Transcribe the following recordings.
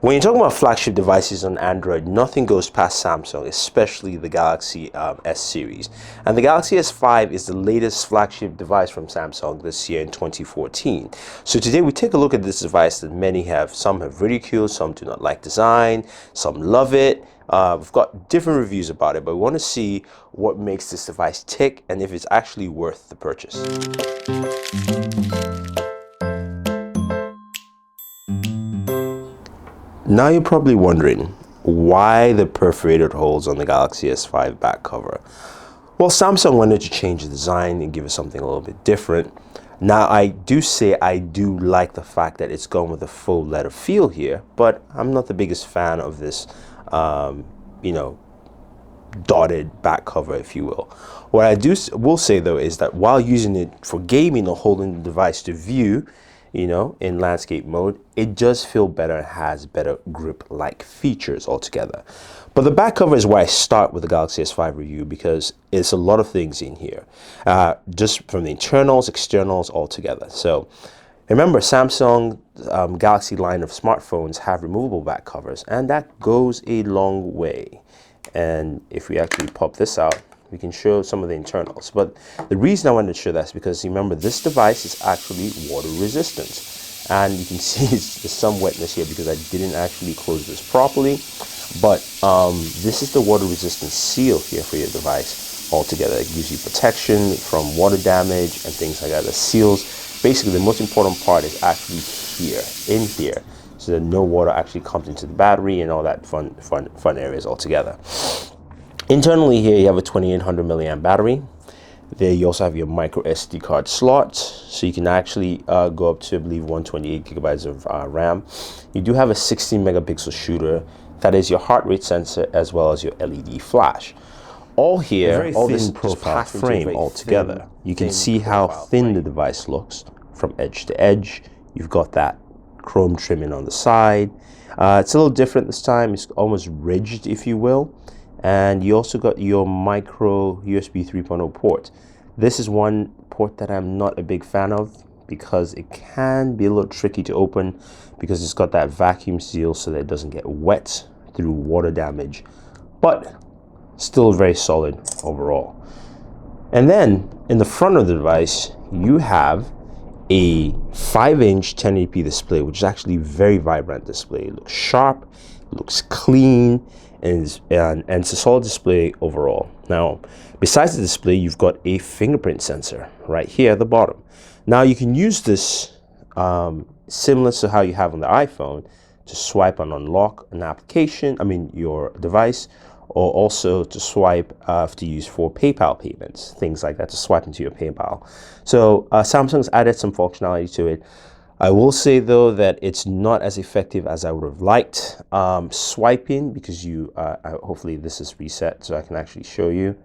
When you're talking about flagship devices on Android, nothing goes past Samsung, especially the Galaxy S series. And the Galaxy S5 is the latest flagship device from Samsung this year in 2014. So today we take a look at this device that many have. Some have ridiculed, some do not like design, some love it. We've got different reviews about it, but we want to see what makes this device tick and if it's actually worth the purchase. Now you're probably wondering why the perforated holes on the Galaxy S5 back cover. Well, Samsung wanted to change the design and give it something a little bit different. Now I do like the fact that it's gone with a full leather feel here, but I'm not the biggest fan of this, dotted back cover, if you will. What I will say though is that while using it for gaming or holding the device to view, in landscape mode, it does feel better and has better grip-like features altogether. But the back cover is where I start with the Galaxy S5 review because it's a lot of things in here, just from the internals, externals, altogether. So remember, Samsung Galaxy line of smartphones have removable back covers, and that goes a long way. And if we actually pop this out, we can show some of the internals. But the reason I wanted to show that is because remember, this device is actually water resistant. And you can see there's some wetness here because I didn't actually close this properly. But this is the water resistant seal here for your device altogether. It gives you protection from water damage and things like that. The seals, basically the most important part is actually here, in here, so that no water actually comes into the battery and all that fun areas altogether. Internally here, you have a 2800 milliamp battery. There you also have your micro SD card slot, so you can actually go up to, I believe, 128 gigabytes of RAM. You do have a 16 megapixel shooter. That is your heart rate sensor as well as your LED flash. All here, all this profile frame altogether. You can see how thin the device looks from edge to edge. You've got that chrome trimming on the side. It's a little different this time. It's almost ridged, if you will. And you also got your micro USB 3.0 port. This is one port that I'm not a big fan of because it can be a little tricky to open because it's got that vacuum seal so that it doesn't get wet through water damage, but still very solid overall. And then in the front of the device, you have a 5-inch 1080p display, which is actually very vibrant display. It looks sharp, it looks clean, and it's a solid display overall. Now, besides the display, you've got a fingerprint sensor right here at the bottom. Now, you can use this similar to how you have on the iPhone to swipe and unlock an application, your device, or also to swipe to use for PayPal payments, things like that, to swipe into your PayPal. So Samsung's added some functionality to it. I will say though that it's not as effective as I would have liked swiping, because hopefully this is reset so I can actually show you.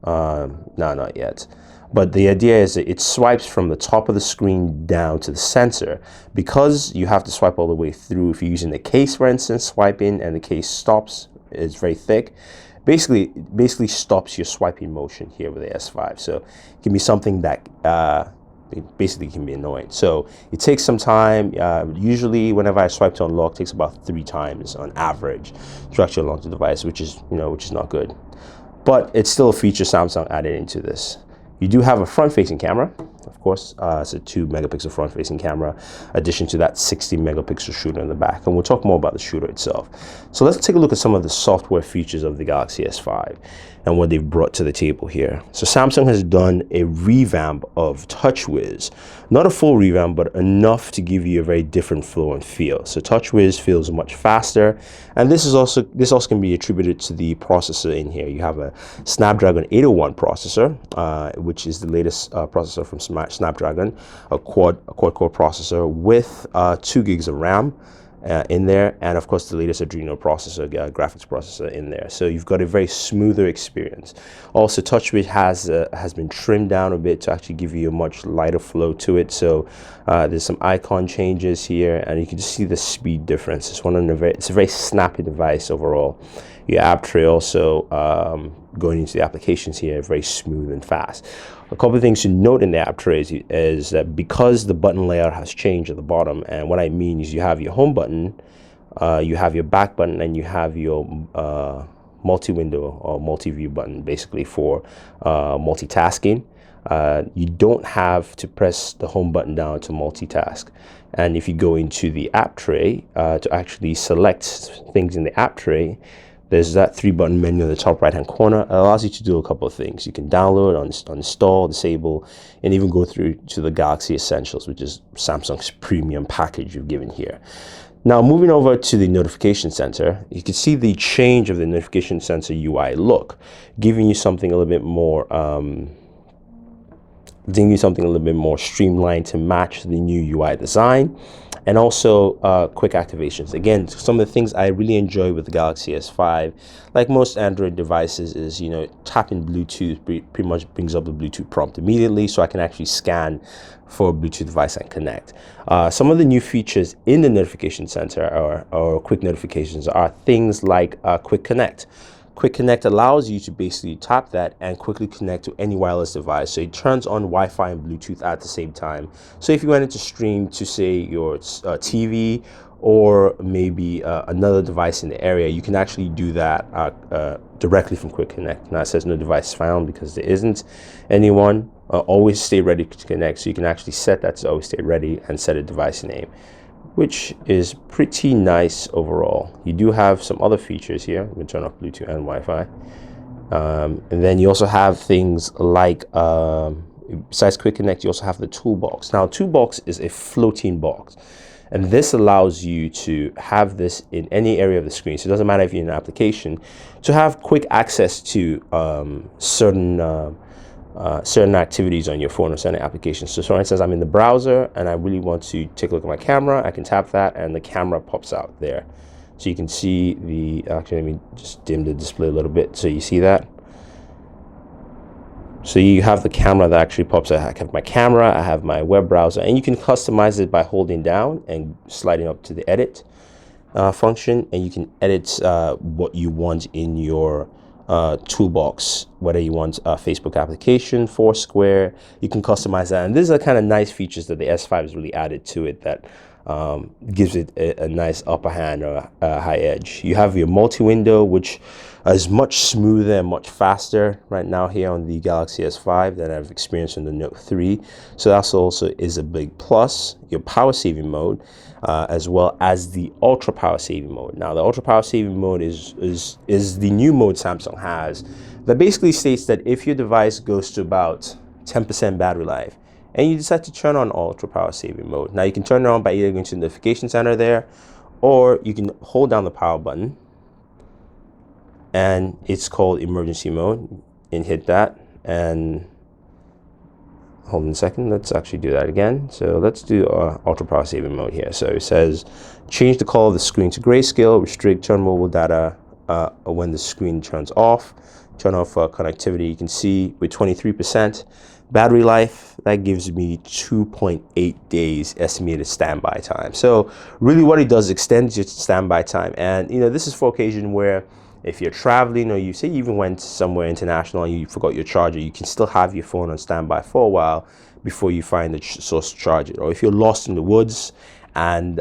No, not yet. But the idea is that it swipes from the top of the screen down to the sensor. Because you have to swipe all the way through, if you're using the case, for instance, swiping and the case stops, it's very thick, basically stops your swiping motion here with the S5. So it can be something that it basically can be annoying. So it takes some time. Usually whenever I swipe to unlock, it takes about 3 times on average to actually unlock the device, which is not good. But it's still a feature Samsung added into this. You do have a front-facing camera, of course. It's a 2 megapixel front-facing camera, addition to that 60 megapixel shooter in the back. And we'll talk more about the shooter itself. So let's take a look at some of the software features of the Galaxy S5 and what they've brought to the table here. So Samsung has done a revamp of TouchWiz. Not a full revamp, but enough to give you a very different flow and feel. So TouchWiz feels much faster, and this also can be attributed to the processor in here. You have a Snapdragon 801 processor, which is the latest processor from Snapdragon, a quad-core processor with 2 gigs of RAM. In there, and of course the latest Adreno processor, graphics processor in there. So you've got a very smoother experience. Also, TouchWiz has been trimmed down a bit to actually give you a much lighter flow to it. So there's some icon changes here, and you can just see the speed difference. It's a very snappy device overall. Your app tray also going into the applications here, very smooth and fast. A couple of things to note in the app tray is that because the button layout has changed at the bottom, and what I mean is you have your home button You have your back button, and you have your multi-window or multi-view button, basically for multitasking. You don't have to press the home button down to multitask. And if you go into the app tray to actually select things in the app tray, there's that 3-button menu in the top right hand corner. It allows you to do a couple of things. You can download, uninstall, disable, and even go through to the Galaxy Essentials, which is Samsung's premium package you've given here. Now, moving over to the notification center, you can see the change of the notification center UI look, giving you something a little bit more streamlined to match the new UI design, and also quick activations. Again, some of the things I really enjoy with the Galaxy S5, like most Android devices, is, you know, tapping Bluetooth pretty much brings up the Bluetooth prompt immediately, so I can actually scan for a Bluetooth device and connect. Some of the new features in the notification center or quick notifications are things like Quick Connect. Quick Connect allows you to basically tap that and quickly connect to any wireless device. So it turns on Wi-Fi and Bluetooth at the same time. So if you wanted to stream to, say, your TV or maybe another device in the area, you can actually do that directly from Quick Connect. Now it says no device found because there isn't anyone. Always stay ready to connect. So you can actually set that to always stay ready and set a device name, which is pretty nice overall. You do have some other features here. We turn off Bluetooth and Wi-Fi. And then you also have things like, besides Quick Connect, you also have the toolbox. Now, toolbox is a floating box, and this allows you to have this in any area of the screen. So it doesn't matter if you're in an application, to have quick access to certain activities on your phone or certain applications. So for instance, I'm in the browser and I really want to take a look at my camera. I can tap that and the camera pops out there. So you can see the, actually let me just dim the display a little bit so you see that. So you have the camera that actually pops out. I have my camera, I have my web browser, and you can customize it by holding down and sliding up to the edit function, and you can edit what you want in your toolbox, whether you want a Facebook application, Foursquare, you can customize that. And these are kind of nice features that the S5 has really added to it that gives it a nice upper hand or a high edge. You have your multi-window, which is much smoother and much faster right now here on the Galaxy S5 than I've experienced in the Note 3. So that's also is a big plus. Your power saving mode, as well as the ultra power saving mode. Now the ultra power saving mode is the new mode Samsung has that basically states that if your device goes to about 10% battery life and you decide to turn on ultra power saving mode, now you can turn it on by either going to the notification center there, or you can hold down the power button, and it's called emergency mode, and hit that. And hold on a second, let's actually do that again. So let's do ultra power saving mode here. So it says change the color of the screen to grayscale, restrict turn mobile data when the screen turns off, turn off connectivity. You can see with 23% battery life, that gives me 2.8 days estimated standby time. So really what it does is extends your standby time. And you know, this is for occasion where if you're traveling, or you say you even went somewhere international and you forgot your charger, you can still have your phone on standby for a while before you find the source to charge it. Or if you're lost in the woods and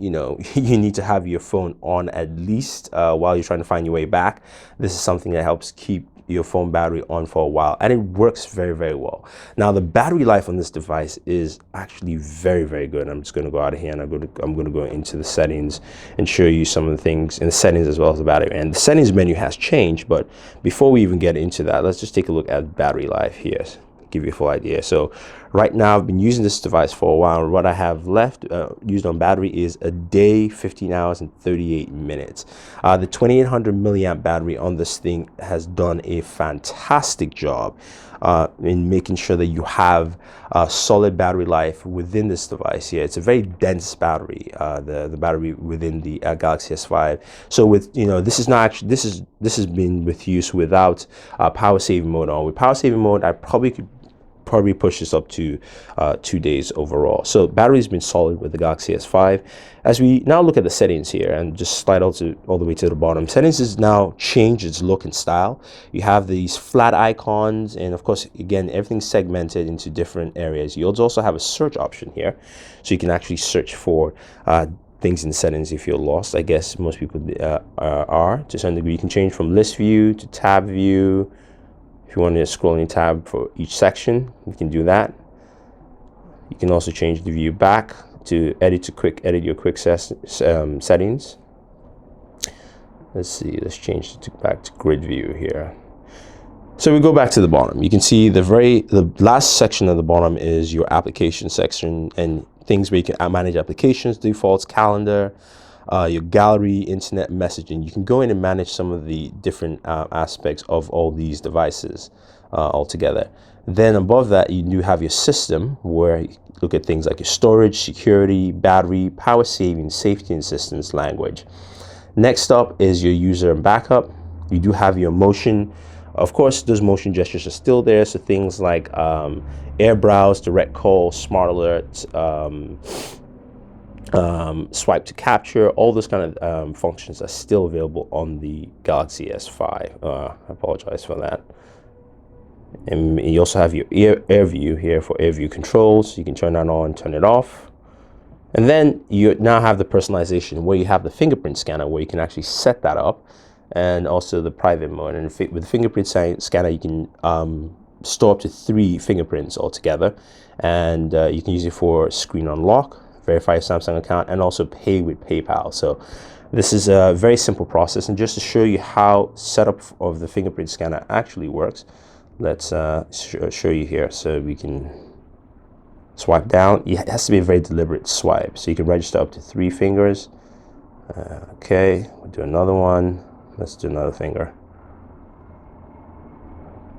you know, you need to have your phone on at least while you're trying to find your way back, this is something that helps keep your phone battery on for a while, and it works very, very well. Now the battery life on this device is actually very, very good. I'm just going to go out of here and I'm going to go into the settings and show you some of the things in the settings as well as the battery. And the settings menu has changed, but before we even get into that, let's just take a look at battery life here, give you a full idea. So right now I've been using this device for a while. What I have left used on battery is a day, 15 hours and 38 minutes. The 2800 milliamp battery on this thing has done a fantastic job in making sure that you have a solid battery life within this device here. It's a very dense battery, the battery within the Galaxy S5. So with, you know, this is not actually, this has been with use without power saving mode on. With power saving mode, I probably push this up to 2 days overall. So battery's been solid with the Galaxy S5. As we now look at the settings here and just slide all the way to the bottom, settings has now changed its look and style. You have these flat icons, and of course, again, everything's segmented into different areas. You also have a search option here, so you can actually search for things in settings if you're lost. I guess most people are to some degree. You can change from list view to tab view. If you want to scrolling tab for each section, you can do that. You can also change the view back to edit your quick settings. Let's see, let's change it back to grid view here. So we go back to the bottom. You can see the last section of the bottom is your application section and things where you can manage applications, defaults, calendar, your gallery, internet messaging. You can go in and manage some of the different aspects of all these devices altogether. Then above that, you do have your system where you look at things like your storage, security, battery, power saving, safety and systems, language. Next up is your user and backup. You do have your motion. Of course, those motion gestures are still there. So things like air browse, direct call, smart alert, swipe to capture, all those kind of functions are still available on the Galaxy S5. I apologize for that. And you also have your air view here for air view controls. You can turn that on, turn it off. And then you now have the personalization where you have the fingerprint scanner where you can actually set that up, and also the private mode. And with the fingerprint scanner, you can store up to 3 fingerprints altogether, and you can use it for screen unlock, verify your Samsung account, and also pay with PayPal. So this is a very simple process, and just to show you how setup of the fingerprint scanner actually works, let's show you here. So we can swipe down. It has to be a very deliberate swipe, so you can register up to 3 fingers. Okay, we'll do another one. Let's do another finger.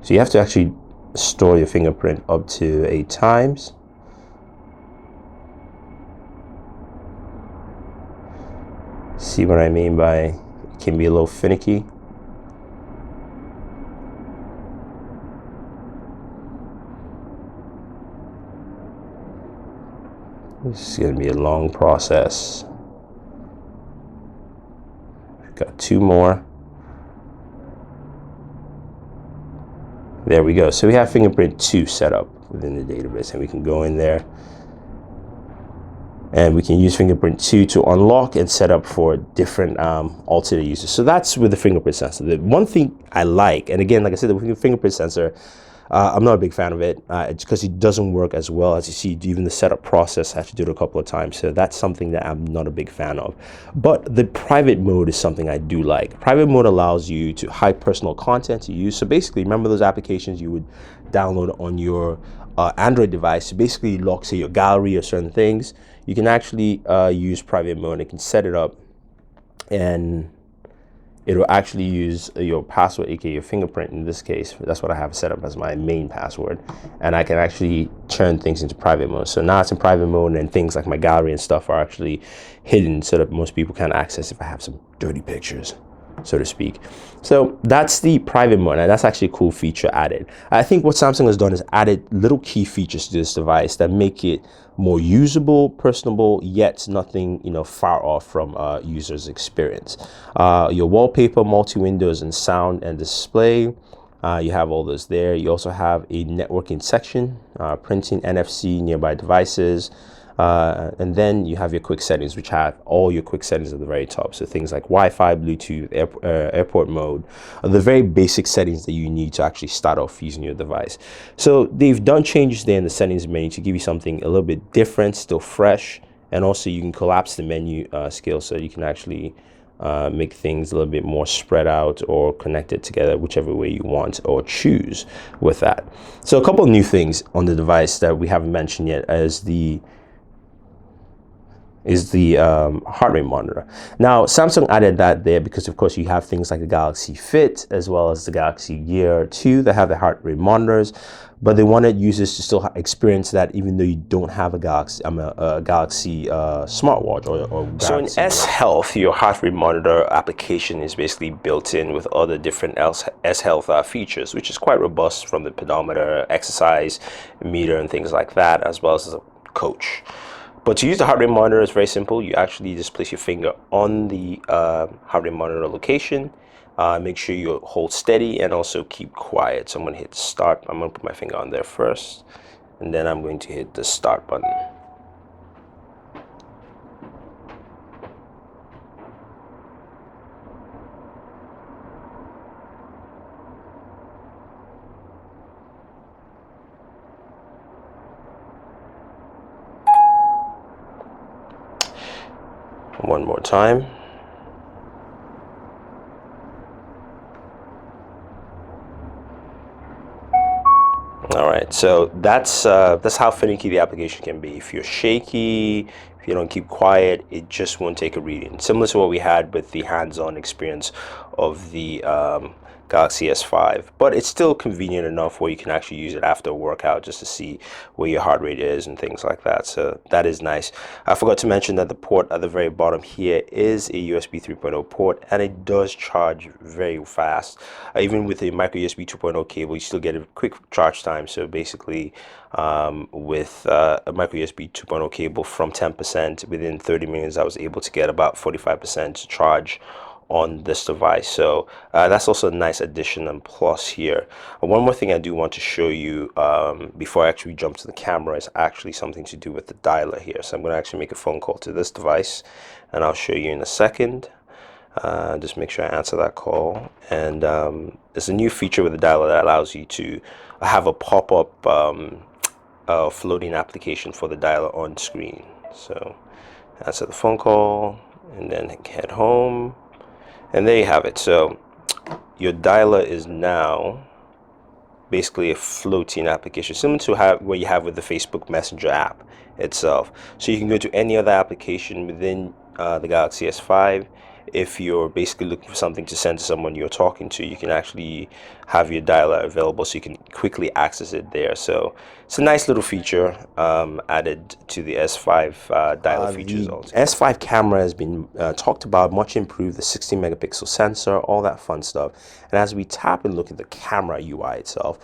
So you have to actually store your fingerprint up to 8 times. See what I mean by it can be a little finicky. This is going to be a long process. We've got 2 more. There we go. So we have fingerprint 2 set up within the database, and we can go in there and we can use fingerprint 2 to unlock and set up for different alternate users. So that's with the fingerprint sensor. The one thing I like, and again, like I said, the fingerprint sensor, I'm not a big fan of it. It's because it doesn't work as well. As you see, even the setup process, I have to do it a couple of times. So that's something that I'm not a big fan of. But the private mode is something I do like. Private mode allows you to hide personal content to use. So basically, remember those applications you would download on your Android device to basically lock, say, your gallery or certain things. You can actually use private mode. You can set it up, and it will actually use your password, aka your fingerprint in this case. That's what I have set up as my main password. And I can actually turn things into private mode. So now it's in private mode, and things like my gallery and stuff are actually hidden so that most people can't access if I have some dirty pictures, so to speak. So that's the private mode, and that's actually a cool feature added. I think what Samsung has done is added little key features to this device that make it more usable, personable, yet nothing, far off from user's experience. Your wallpaper, multi-windows, and sound and display. You have all those there. You also have a networking section, printing, NFC, nearby devices. And then you have your quick settings, which have all your quick settings at the very top. So things like Wi-Fi, Bluetooth, airport mode, are the very basic settings that you need to actually start off using your device. So they've done changes there in the settings menu to give you something a little bit different, still fresh. And also you can collapse the menu scale so you can actually make things a little bit more spread out or connected together, whichever way you want or choose with that. So a couple of new things on the device that we haven't mentioned yet is the heart rate monitor. Now, Samsung added that there because, of course, you have things like the Galaxy Fit as well as the Galaxy Gear 2 that have the heart rate monitors, but they wanted users to still experience that even though you don't have a Galaxy smartwatch or Galaxy. So in S Health, your heart rate monitor application is basically built in with other different S Health features, which is quite robust, from the pedometer, exercise meter, and things like that, as well as a coach. But to use the heart rate monitor, it's very simple. You actually just place your finger on the heart rate monitor location. Make sure you hold steady and also keep quiet. So I'm going to hit start. I'm going to put my finger on there first, and then I'm going to hit the start button. One more time. All right, so that's how finicky the application can be. If you're shaky, if you don't keep quiet, it just won't take a reading. Similar to what we had with the hands-on experience of the Galaxy S5, but it's still convenient enough where you can actually use it after a workout just to see where your heart rate is and things like that. So that is nice. I forgot to mention that the port at the very bottom here is a USB 3.0 port, and it does charge very fast. Even with a micro USB 2.0 cable, you still get a quick charge time. So basically, with a micro USB 2.0 cable from 10%, within 30 minutes, I was able to get about 45% charge on this device. So that's also a nice addition and plus here. One more thing I do want to show you before I actually jump to the camera is actually something to do with the dialer here. So I'm going to actually make a phone call to this device, and I'll show you in a second. Just make sure I answer that call. And there's a new feature with the dialer that allows you to have a pop-up floating application for the dialer on screen. So answer the phone call and then head home. And there you have it. So your dialer is now basically a floating application, similar to what you have with the Facebook Messenger app itself. So you can go to any other application within the Galaxy S5. If you're basically looking for something to send to someone you're talking to, you can actually have your dialer available so you can quickly access it there. So it's a nice little feature added to the S5 dialer features. The S5 camera has been talked about, much improved, the 16 megapixel sensor, all that fun stuff. And as we tap and look at the camera UI itself,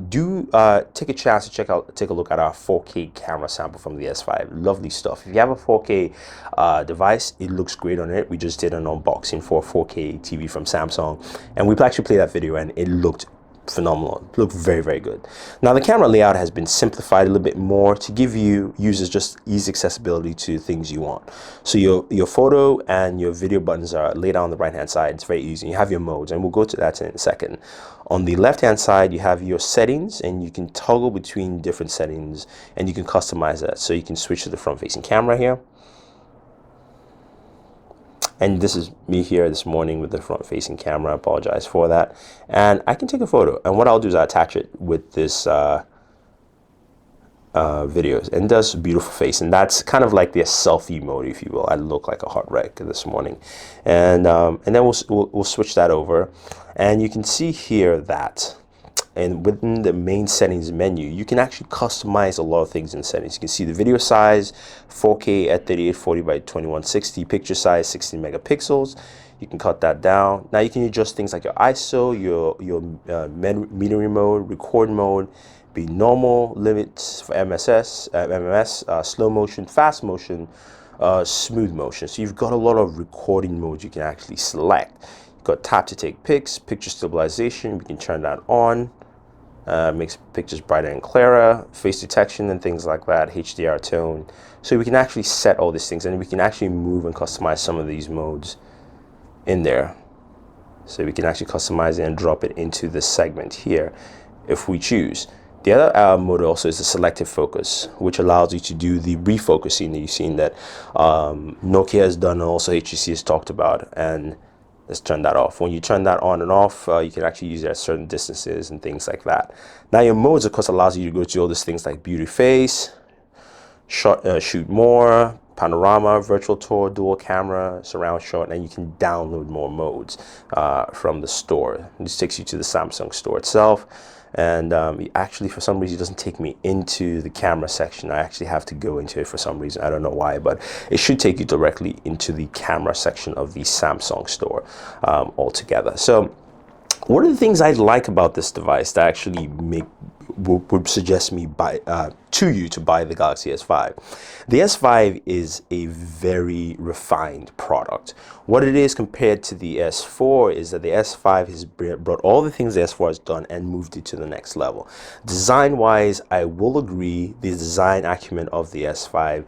do take a chance to take a look at our 4K camera sample from the S5. Lovely stuff. If you have a 4K device, it looks great on it. We just did an unboxing for a 4K TV from Samsung, and we actually played that video, and it looked phenomenal. It looked very, very good. Now the camera layout has been simplified a little bit more to give you users just easy accessibility to things you want. So your photo and your video buttons are laid out on the right hand side. It's very easy. You have your modes, and we'll go to that in a second. On the left hand side, you have your settings, and you can toggle between different settings, and you can customize that. So you can switch to the front facing camera here. And this is me here this morning with the front facing camera. I apologize for that. And I can take a photo. And what I'll do is I attach it with this videos, and it does a beautiful face. And that's kind of like the selfie mode, if you will. I look like a hot wreck this morning. And then we'll switch that over. And you can see here that and within the main settings menu, you can actually customize a lot of things in settings. You can see the video size, 4K at 3840 by 2160, picture size 16 megapixels. You can cut that down. Now you can adjust things like your ISO, your metering mode, record mode, be normal, limits for MMS, slow motion, fast motion, smooth motion. So you've got a lot of recording modes you can actually select. You've got tap to take pics, picture stabilization, we can turn that on. Makes pictures brighter and clearer, face detection and things like that, HDR tone. So we can actually set all these things, and we can actually move and customize some of these modes in there. So we can actually customize it and drop it into this segment here if we choose. The other mode also is the selective focus, which allows you to do the refocusing that you've seen that Nokia has done and also HTC has talked about. And let's turn that off. When you turn that on and off, you can actually use it at certain distances and things like that. Now your modes, of course, allows you to go to all these things like beauty face, shoot more, panorama, virtual tour, dual camera, surround shot, and you can download more modes from the store. This takes you to the Samsung store itself. And actually, for some reason, it doesn't take me into the camera section. I actually have to go into it for some reason. I don't know why, but it should take you directly into the camera section of the Samsung store altogether. So one of the things I like about this device that actually would suggest me to you to buy the Galaxy S5. The S5 is a very refined product. What it is compared to the S4 is that the S5 has brought all the things the S4 has done and moved it to the next level. Design-wise, I will agree the design acumen of the S5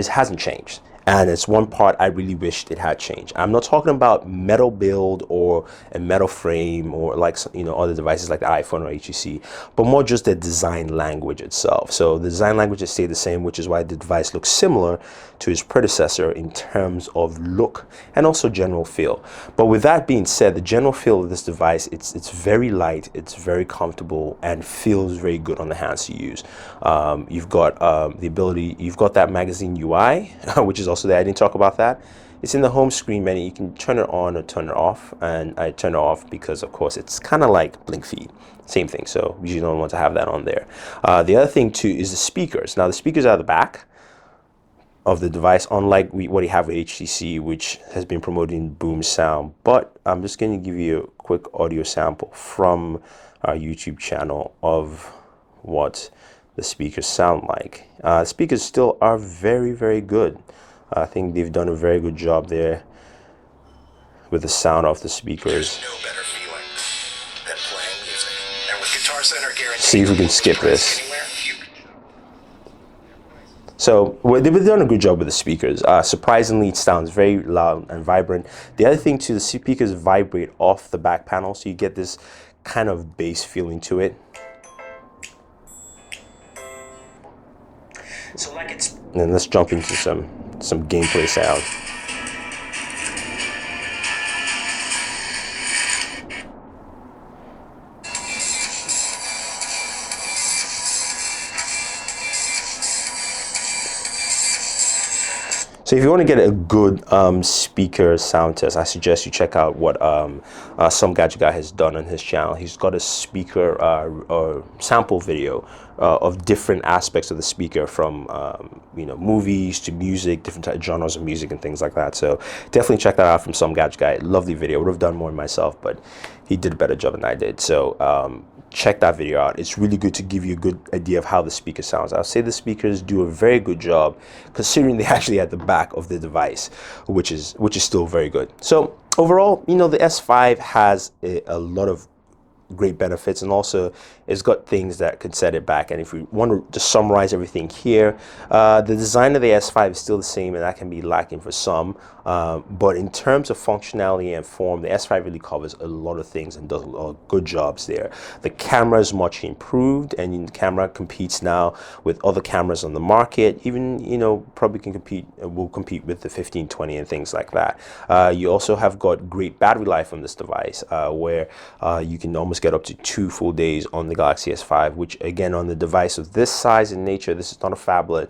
hasn't changed. And it's one part I really wished it had changed. I'm not talking about metal build or a metal frame or like, you know, other devices like the iPhone or HTC, but more just the design language itself. So the design language has stayed the same, which is why the device looks similar to its predecessor in terms of look and also general feel. But with that being said, the general feel of this device, it's very light, it's very comfortable, and feels very good on the hands to use. You've got the ability, you've got that magazine UI, which is also there. I didn't talk about that. It's in the home screen menu. You can turn it on or turn it off, and I turn it off because, of course, it's kind of like blink feed, same thing. So usually don't want to have that on there. The other thing too is the speakers. Now the speakers are at the back of the device, unlike what you have with HTC, which has been promoting boom sound. But I'm just going to give you a quick audio sample from our YouTube channel of what the speakers sound like. Speakers still are very, very good. I think they've done a very good job there with the sound of the speakers. There's no better feeling than playing music. And with Guitar Center guaranteed, See if we can skip this. So they've done a good job with the speakers. Surprisingly, it sounds very loud and vibrant. The other thing too, the speakers vibrate off the back panel, so you get this kind of bass feeling to it. So like it's. And then let's jump into some gameplay sound. So if you want to get a good speaker sound test, I suggest you check out what some gadget guy has done on his channel. He's got a speaker sample video of different aspects of the speaker, from you know, movies to music, different genres of music and things like that. So definitely check that out from some gadget guy. Lovely video. Would have done more myself, but he did a better job than I did. So check that video out. It's really good to give you a good idea of how the speaker sounds. I'll say the speakers do a very good job, considering they actually at the back of the device, which is still very good. So overall, you know, the S5 has a lot of great benefits, and also it's got things that could set it back. And if we want to just summarize everything here, the design of the S5 is still the same, and that can be lacking for some, but in terms of functionality and form, the S5 really covers a lot of things and does a lot of good jobs there. The camera is much improved, and the camera competes now with other cameras on the market. Even, you know, probably will compete with the 1520 and things like that. You also have got great battery life on this device, where you can almost get up to 2 full days on the Galaxy S5, which again, on the device of this size and nature, this is not a phablet,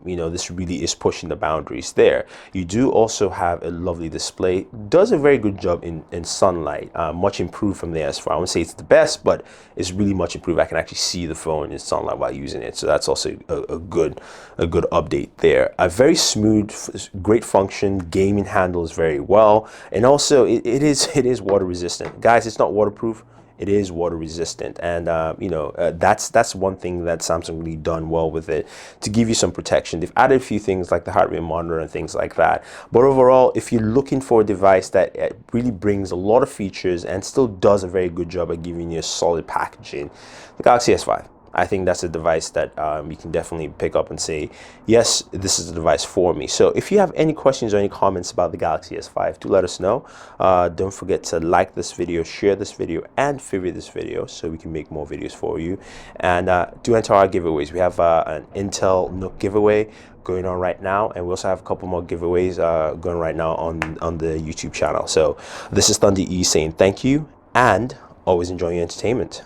you know, this really is pushing the boundaries there. You do also have a lovely display, does a very good job in sunlight, much improved from the S4. I wouldn't say it's the best, but it's really much improved. I can actually see the phone in sunlight while using it, so that's also a good update there. A very smooth, great function, gaming handles very well, and also it is water resistant. Guys, it's not waterproof. It is water resistant, and you know, that's one thing that Samsung really done well with it, to give you some protection. They've added a few things like the heart rate monitor and things like that, but overall, if you're looking for a device that really brings a lot of features and still does a very good job at giving you a solid packaging, the Galaxy S5, I think that's a device that you can definitely pick up and say, yes, this is the device for me. So if you have any questions or any comments about the Galaxy S5, do let us know. Don't forget to like this video, share this video, and favorite this video so we can make more videos for you. And do enter our giveaways. We have an Intel Nook giveaway going on right now, and we also have a couple more giveaways going right now on the YouTube channel. So this is Thunder E saying thank you, and always enjoy your entertainment.